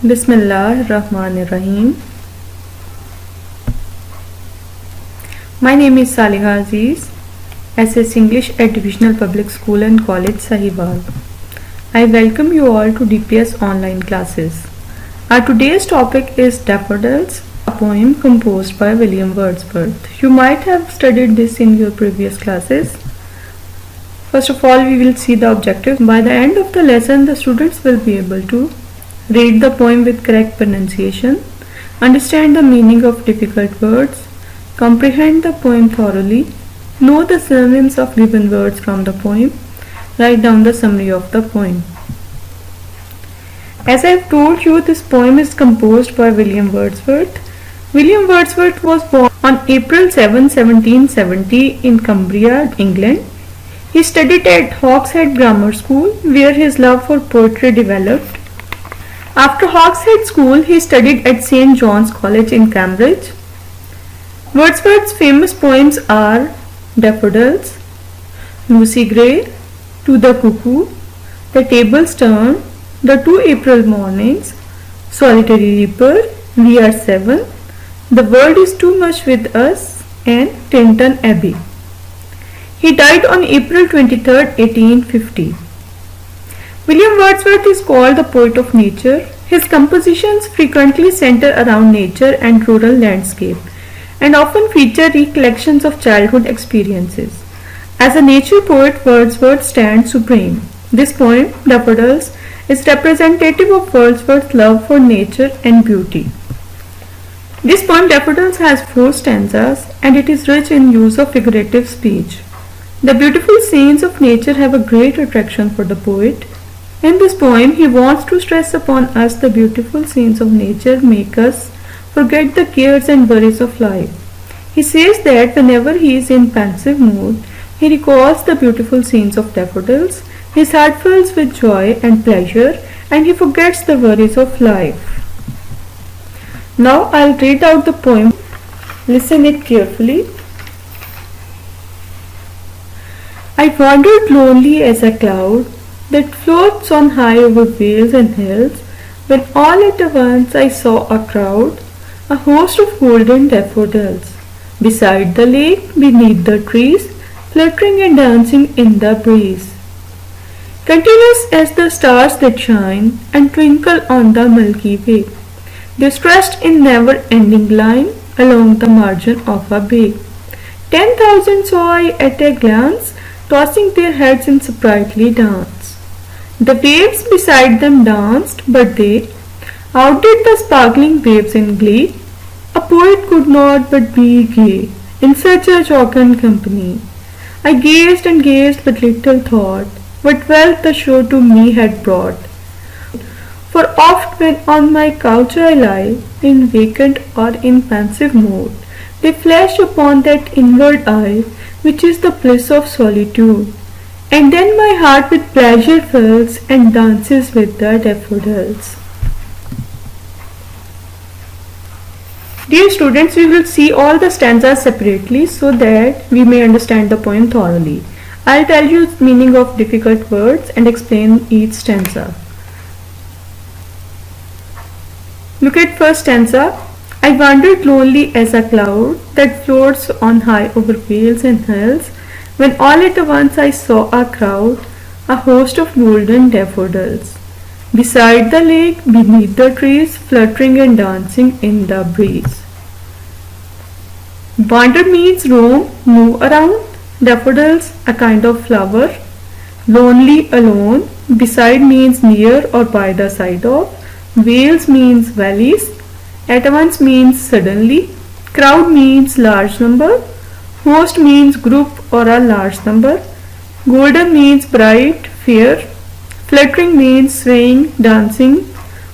Bismillahirrahmanirrahim. My name is Saliha Aziz, SS English at Divisional Public School and College, Sahiwal. I welcome you all to DPS online classes. Our today's topic is Daffodils, a poem composed by William Wordsworth. You might have studied this in your previous classes. First of all, we will see the objective. By the end of the lesson, the students will be able to read the poem with correct pronunciation, understand the meaning of difficult words, comprehend the poem thoroughly, know the synonyms of given words from the poem, write down the summary of the poem. As I have told you, this poem is composed by William Wordsworth. William Wordsworth was born on April 7, 1770 in Cumbria, England. He studied at Hawkshead Grammar School, where his love for poetry developed. After Hawkshead School, he studied at St. John's College in Cambridge. Wordsworth's famous poems are Daffodils, Lucy Gray, To the Cuckoo, The Tables Turn, The 2 April Mornings, Solitary Reaper, We Are Seven, The World is Too Much with Us, and Tinton Abbey. He died on April 23, 1850. William Wordsworth is called the poet of nature. His compositions frequently center around nature and rural landscape, and often feature recollections of childhood experiences. As a nature poet, Wordsworth stands supreme. This poem, Daffodils, is representative of Wordsworth's love for nature and beauty. This poem, Daffodils, has 4 stanzas, and it is rich in use of figurative speech. The beautiful scenes of nature have a great attraction for the poet. In this poem, he wants to stress upon us the beautiful scenes of nature make us forget the cares and worries of life. He says that whenever he is in pensive mood, he recalls the beautiful scenes of daffodils, his heart fills with joy and pleasure, and he forgets the worries of life. Now I'll read out the poem. Listen it carefully. I wandered lonely as a cloud that floats on high over vales and hills, when all at once I saw a crowd, a host of golden daffodils, beside the lake, beneath the trees, fluttering and dancing in the breeze. Continuous as the stars that shine and twinkle on the Milky Way, they stretched in never-ending line along the margin of a bay. 10,000 saw I at a glance, tossing their heads in sprightly dance. The waves beside them danced, but they outdid the sparkling waves in glee. A poet could not but be gay in such a jocund company. I gazed and gazed, but little thought what wealth the show to me had brought. For oft when on my couch I lie, in vacant or in pensive mood, they flash upon that inward eye, which is the bliss of solitude. And then my heart with pleasure fills and dances with the daffodils. Dear students, we will see all the stanzas separately so that we may understand the poem thoroughly. I'll tell you the meaning of difficult words and explain each stanza. Look at first stanza. I wandered lonely as a cloud that floats on high over vales and hills, when all at once I saw a crowd, a host of golden daffodils, beside the lake, beneath the trees, fluttering and dancing in the breeze. Wander means roam, move around. Daffodils, a kind of flower. Lonely, alone. Beside means near or by the side of. Vales means valleys. At once means suddenly. Crowd means large number. Host means group or a large number. Golden means bright, fair. Fluttering means swaying, dancing.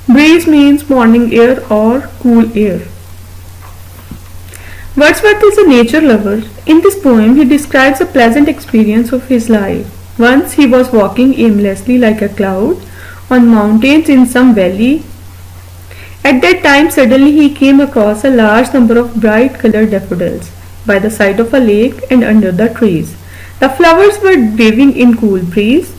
Breeze means morning air or cool air. Wordsworth is a nature lover. In this poem, he describes a pleasant experience of his life. Once he was walking aimlessly like a cloud on mountains in some valley. At that time, suddenly he came across a large number of bright colored daffodils by the side of a lake and under the trees. The flowers were waving in cool breeze.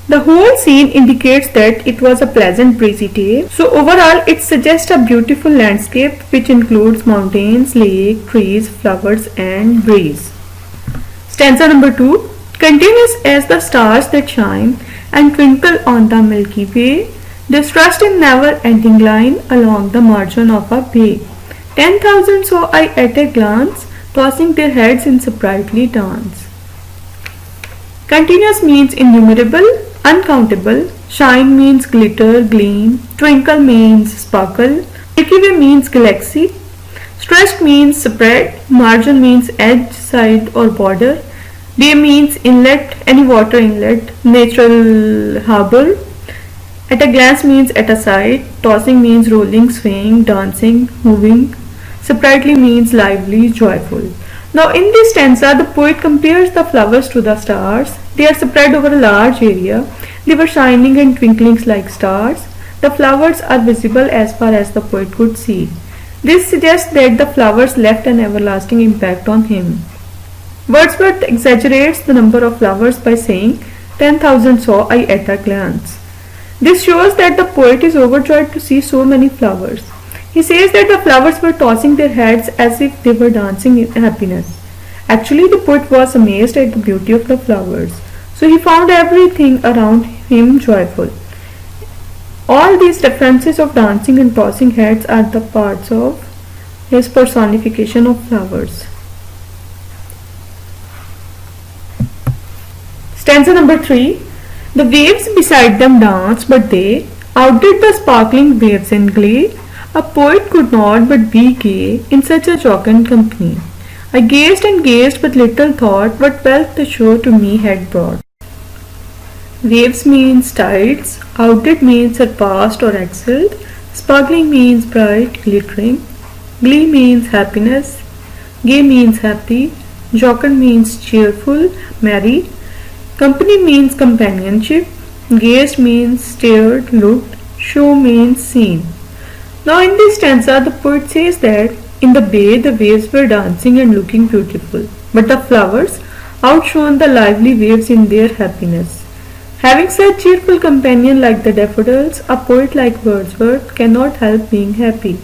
The whole scene indicates that it was a pleasant breezy day. So overall it suggests a beautiful landscape which includes mountains, lake, trees, flowers and breeze. Stanza number 2. Continuous as the stars that shine and twinkle on the Milky Way, distressed in never-ending line along the margin of a bay. 10,000 saw I at a glance, tossing their heads in sprightly dance. Continuous means innumerable, uncountable. Shine means glitter, gleam. Twinkle means sparkle. Milky Way means galaxy. Stretched means spread. Margin means edge, side or border. Bay means inlet, any water inlet. Natural harbor. At a glance means at a sight. Tossing means rolling, swaying, dancing, moving. Sprightly means lively, joyful. Now in this stanza, the poet compares the flowers to the stars. They are spread over a large area. They were shining and twinkling like stars. The flowers are visible as far as the poet could see. This suggests that the flowers left an everlasting impact on him. Wordsworth exaggerates the number of flowers by saying, 10,000 saw I at a glance. This shows that the poet is overjoyed to see so many flowers. He says that the flowers were tossing their heads as if they were dancing in happiness. Actually, the poet was amazed at the beauty of the flowers, so he found everything around him joyful. All these references of dancing and tossing heads are the parts of his personification of flowers. Stanza number 3. The waves beside them danced, but they outdid the sparkling waves in glee. A poet could not but be gay in such a jocund company. I gazed and gazed, but little thought what wealth the show to me had brought. Waves means tides, outdid means surpassed or excelled, sparkling means bright, glittering, glee means happiness, gay means happy, jocund means cheerful, merry, company means companionship, gazed means stared, looked, show means seen. Now in this stanza, the poet says that in the bay the waves were dancing and looking beautiful, but the flowers outshone the lively waves in their happiness. Having such cheerful companion like the daffodils, a poet like Wordsworth cannot help being happy.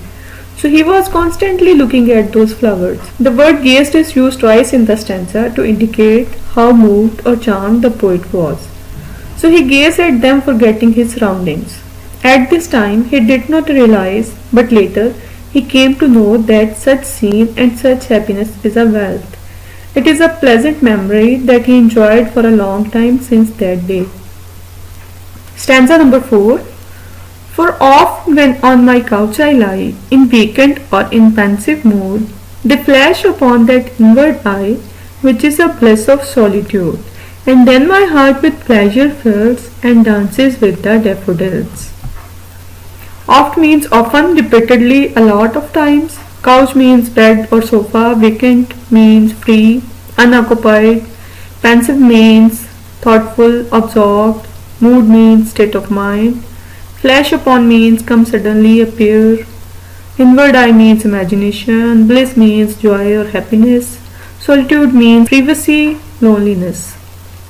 So he was constantly looking at those flowers. The word gazed is used twice in the stanza to indicate how moved or charmed the poet was. So he gazed at them forgetting his surroundings. At this time he did not realize, but later he came to know that such scene and such happiness is a wealth. It is a pleasant memory that he enjoyed for a long time since that day. Stanza number 4. For oft when on my couch I lie, in vacant or in pensive mood, they flash upon that inward eye, which is a bliss of solitude, and then my heart with pleasure fills and dances with the daffodils. Oft means often, repeatedly, a lot of times. Couch means bed or sofa. Vacant means free, unoccupied. Pensive means thoughtful, absorbed. Mood means state of mind. Flash upon means come suddenly, appear. Inward eye means imagination. Bliss means joy or happiness. Solitude means privacy, loneliness.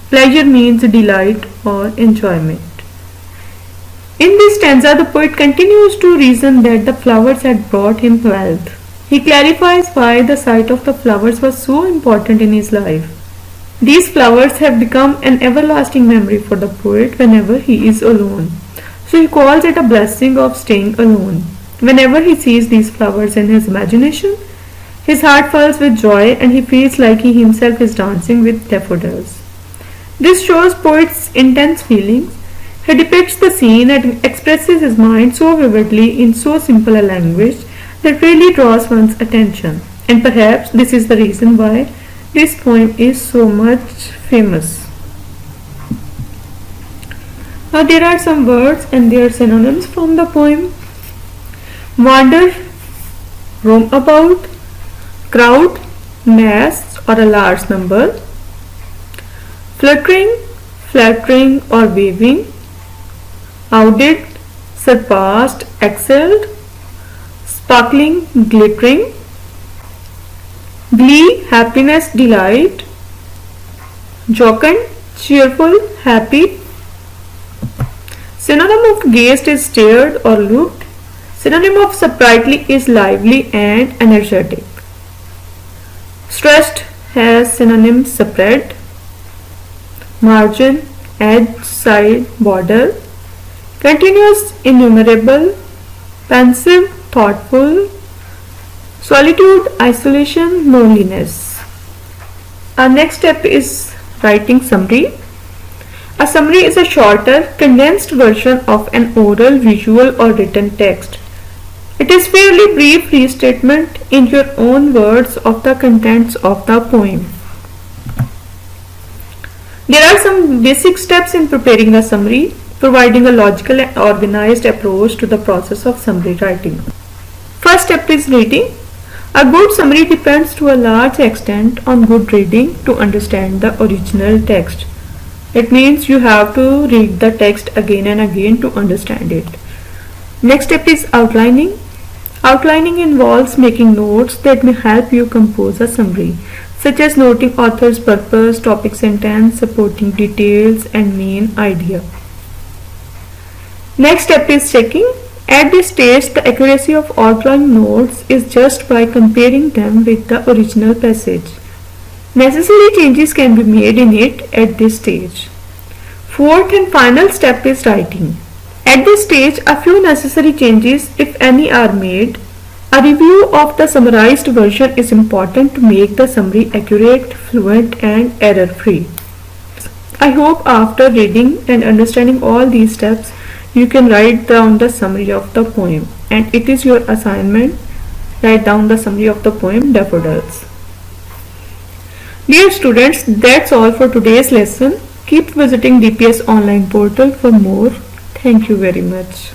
Pleasure means delight or enjoyment. In this stanza, the poet continues to reason that the flowers had brought him wealth. He clarifies why the sight of the flowers was so important in his life. These flowers have become an everlasting memory for the poet whenever he is alone. So he calls it a blessing of staying alone. Whenever he sees these flowers in his imagination, his heart fills with joy and he feels like he himself is dancing with daffodils. This shows poet's intense feelings. He depicts the scene and expresses his mind so vividly in so simple a language that really draws one's attention. And perhaps this is the reason why this poem is so much famous. Now there are some words and their synonyms from the poem. Wander, roam about, crowd, mass or a large number, fluttering, flattering or waving, outdid, surpassed, excelled, sparkling, glittering, glee, happiness, delight, jocund, cheerful, happy, Synonym of gazed is stared or looked. Synonym of sprightly is lively and energetic. Stressed has synonym spread, margin, edge, side, border. Continuous, innumerable. Pensive, thoughtful. Solitude, isolation, loneliness. Our next step is writing summary. A summary is a shorter, condensed version of an oral, visual or written text. It is fairly brief restatement in your own words of the contents of the poem. There are some basic steps in preparing a summary, providing a logical and organized approach to the process of summary writing. First step is reading. A good summary depends to a large extent on good reading to understand the original text. It means you have to read the text again and again to understand it. Next step is outlining. Outlining involves making notes that may help you compose a summary, such as noting author's purpose, topic sentence, supporting details, and main idea. Next step is checking. At this stage, the accuracy of outline notes is judged by comparing them with the original passage. Necessary changes can be made in it at this stage. Fourth and final step is writing. At this stage, a few necessary changes, if any, are made. A review of the summarized version is important to make the summary accurate, fluent, and error-free. I hope after reading and understanding all these steps, you can write down the summary of the poem, and it is your assignment. Write down the summary of the poem Daffodils. Dear students, that's all for today's lesson. Keep visiting DPS online portal for more. Thank you very much.